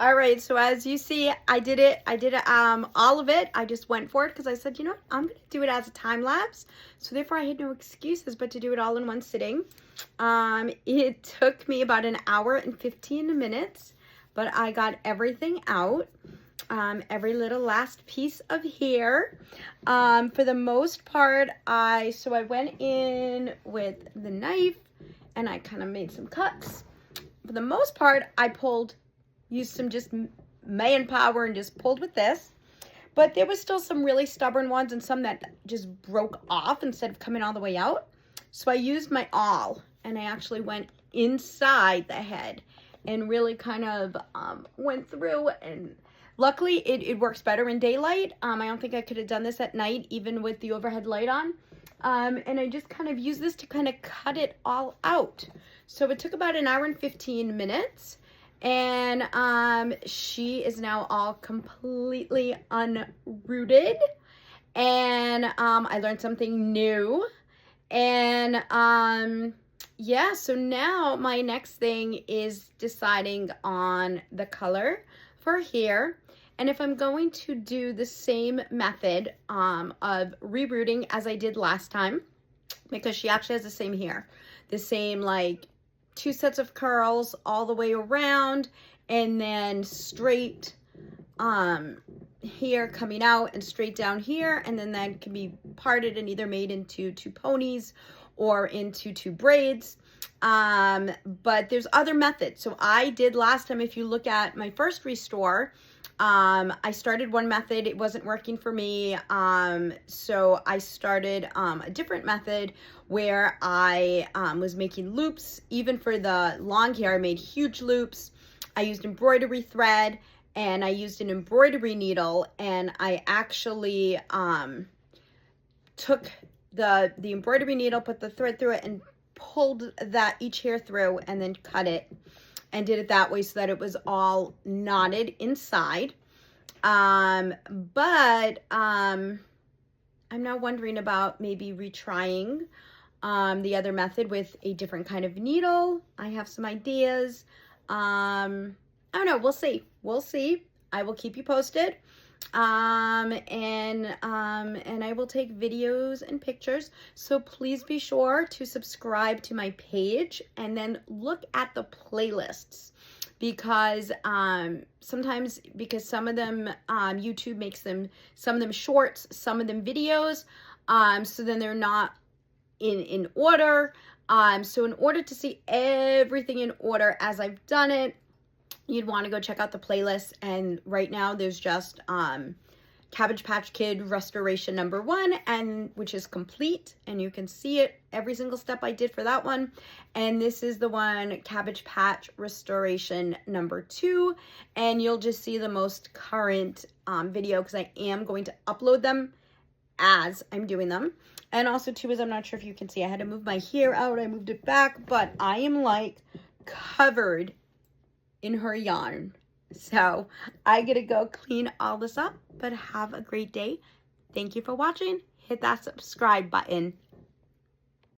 All right, so as you see, I did it all of it. I just went for it because I said, you know what, I'm gonna do it as a time lapse. So therefore I had no excuses but to do it all in one sitting. It took me about an hour and 15 minutes, but I got everything out. Every little last piece of hair. For the most part, I went in with the knife and I kind of made some cuts. For the most part, I used some just manpower and just pulled with this. But there was still some really stubborn ones and some that just broke off instead of coming all the way out. So I used my awl and I actually went inside the head and really kind of went through, and luckily it works better in daylight. I don't think I could have done this at night even with the overhead light on. And I just kind of used this to kind of cut it all out. So it took about an hour and 15 minutes. And she is now all completely unrooted. And I learned something new. And yeah, so now my next thing is deciding on the color for hair. And if I'm going to do the same method of rerooting as I did last time, because she actually has the same hair, the same like 2 sets of curls all the way around, and then straight hair coming out and straight down here, and then that can be parted and either made into 2 ponies or into 2 braids. But there's other methods. So I did last time, if you look at my first restore, I started one method, it wasn't working for me, so I started a different method where I was making loops. Even for the long hair, I made huge loops. I used embroidery thread and I used an embroidery needle, and I actually took the embroidery needle, put the thread through it, and pulled that each hair through, and then cut it and did it that way so that it was all knotted inside. But I'm now wondering about maybe retrying the other method with a different kind of needle. I have some ideas. I don't know, we'll see. I will keep you posted. And I will take videos and pictures. So please be sure to subscribe to my page and then look at the playlists, because sometimes, because some of them YouTube makes them, some of them shorts, some of them videos, so then they're not in order. So in order to see everything in order as I've done it, you'd want to go check out the playlist. And right now there's just Cabbage Patch Kid Restoration number 1, and which is complete, and you can see it, every single step I did for that one. And this is the one, Cabbage Patch Restoration number 2, and you'll just see the most current video, because I am going to upload them as I'm doing them. And also too, is I'm not sure if you can see, I had to move my hair out, I moved it back, but I am like covered in her yarn. So I gotta go clean all this up, but have a great day. Thank you for watching. Hit that subscribe button.